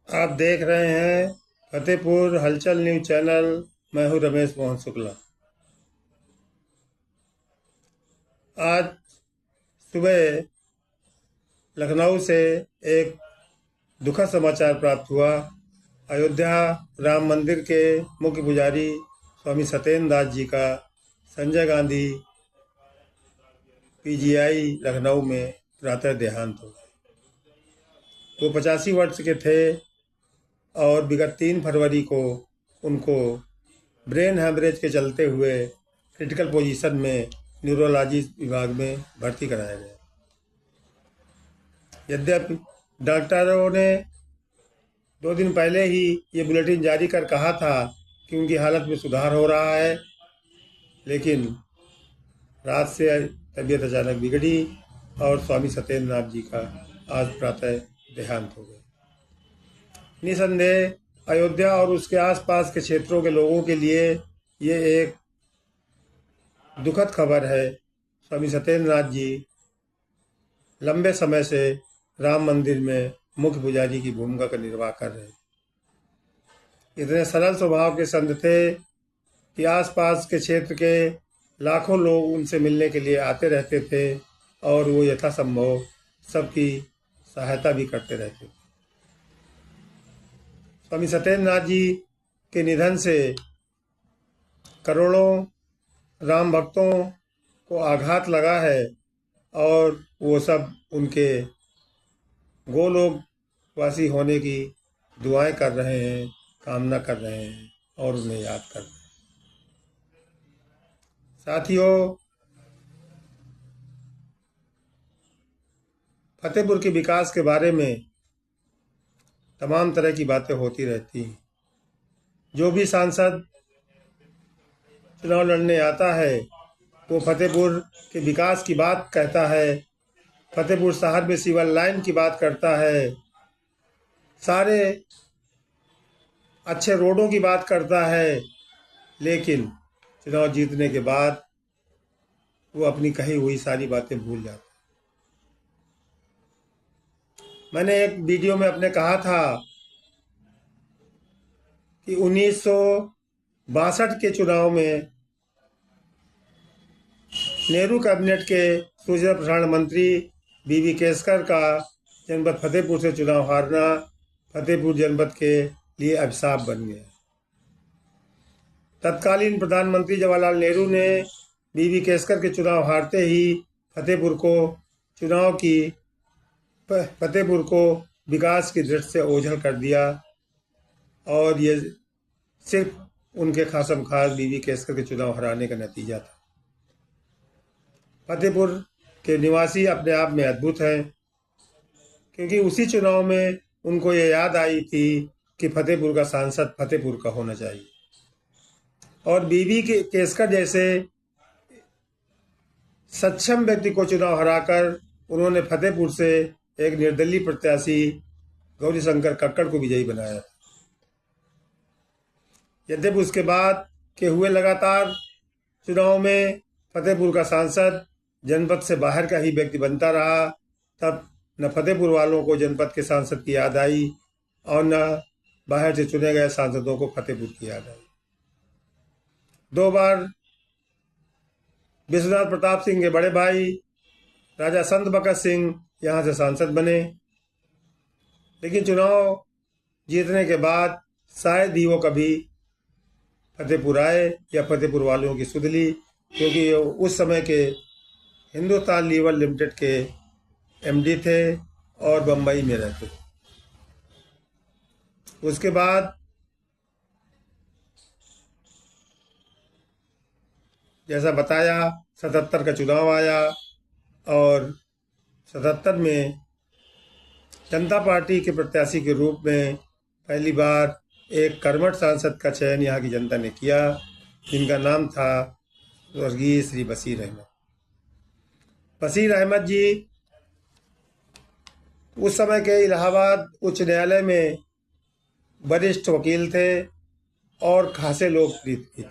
आप देख रहे हैं फतेहपुर हलचल न्यूज चैनल। मैं हूं रमेश मोहन शुक्ला। आज सुबह लखनऊ से एक दुखद समाचार प्राप्त हुआ। अयोध्या राम मंदिर के मुख्य पुजारी स्वामी सत्येंद्र नाथ जी का संजय गांधी पीजीआई लखनऊ में प्रातः देहांत हो गया। वो 85 वर्ष के थे और विगत 3 फरवरी को उनको ब्रेन हैमरेज के चलते हुए क्रिटिकल पोजीशन में न्यूरोलॉजी विभाग में भर्ती कराया गया। यद्यपि डॉक्टरों ने 2 दिन पहले ही ये बुलेटिन जारी कर कहा था कि उनकी हालत में सुधार हो रहा है, लेकिन रात से तबीयत अचानक बिगड़ी और स्वामी सत्येंद्र नाथ जी का आज प्रातः देहांत हो गया। निसंदेह अयोध्या और उसके आसपास के क्षेत्रों के लोगों के लिए ये एक दुखद खबर है। स्वामी सत्येंद्र नाथ जी लंबे समय से राम मंदिर में मुख्य पुजारी की भूमिका का निर्वाह कर रहे। इतने सरल स्वभाव के संत थे कि आसपास के क्षेत्र के लाखों लोग उनसे मिलने के लिए आते रहते थे और वो यथासंभव सबकी सहायता भी करते रहते थे। स्वामी सत्येंद्र नाथ जी के निधन से करोड़ों राम भक्तों को आघात लगा है और वो सब उनके गोलोकवासी होने की दुआएं कर रहे हैं, कामना कर रहे हैं और उन्हें याद कर रहे हैं। साथियों, फतेहपुर के विकास के बारे में तमाम तरह की बातें होती रहती हैं। जो भी सांसद चुनाव लड़ने आता है वो फतेहपुर के विकास की बात कहता है, फतेहपुर शहर में सिविल लाइन की बात करता है, सारे अच्छे रोडों की बात करता है, लेकिन चुनाव जीतने के बाद वो अपनी कही हुई सारी बातें भूल जाता है। मैंने एक वीडियो में अपने कहा था कि 1962 के चुनाव में नेहरू कैबिनेट के सूचना प्रसारण मंत्री बीवी केसकर का जनपद फतेहपुर से चुनाव हारना फतेहपुर जनपद के लिए अभिशाप बन गया। तत्कालीन प्रधानमंत्री जवाहरलाल नेहरू ने बीवी केसकर के चुनाव हारते ही फतेहपुर को विकास की दृष्टि से ओझल कर दिया और ये सिर्फ उनके खासम खास बीवी केसकर के चुनाव हराने का नतीजा था। फतेहपुर के निवासी अपने आप में अद्भुत हैं, क्योंकि उसी चुनाव में उनको ये याद आई थी कि फतेहपुर का सांसद फतेहपुर का होना चाहिए और बीवी केसकर जैसे सक्षम व्यक्ति को चुनाव हराकर उन्होंने फतेहपुर से एक निर्दलीय प्रत्याशी गौरीशंकर कक्कड़ को विजयी बनाया। यद्यपि उसके बाद के हुए लगातार चुनाव में फतेहपुर का सांसद जनपद से बाहर का ही व्यक्ति बनता रहा, तब न फतेहपुर वालों को जनपद के सांसद की याद आई और न बाहर से चुने गए सांसदों को फतेहपुर की याद आई। 2 बार विश्वनाथ प्रताप सिंह के बड़े भाई राजा संत बकत सिंह यहाँ से सांसद बने, लेकिन चुनाव जीतने के बाद शायद ही वो कभी फतेहपुर आए या फतेहपुर वालों की सुध ली, क्योंकि उस समय के हिंदुस्तान लीवर लिमिटेड के एमडी थे और बम्बई में रहते थे। उसके बाद जैसा बताया 77 का चुनाव आया और 77 में जनता पार्टी के प्रत्याशी के रूप में पहली बार एक कर्मठ सांसद का चयन यहाँ की जनता ने किया, जिनका नाम था स्वर्गीय श्री बशीर अहमद। बशीर अहमद जी उस समय के इलाहाबाद उच्च न्यायालय में वरिष्ठ वकील थे और खासे लोकप्रिय थे।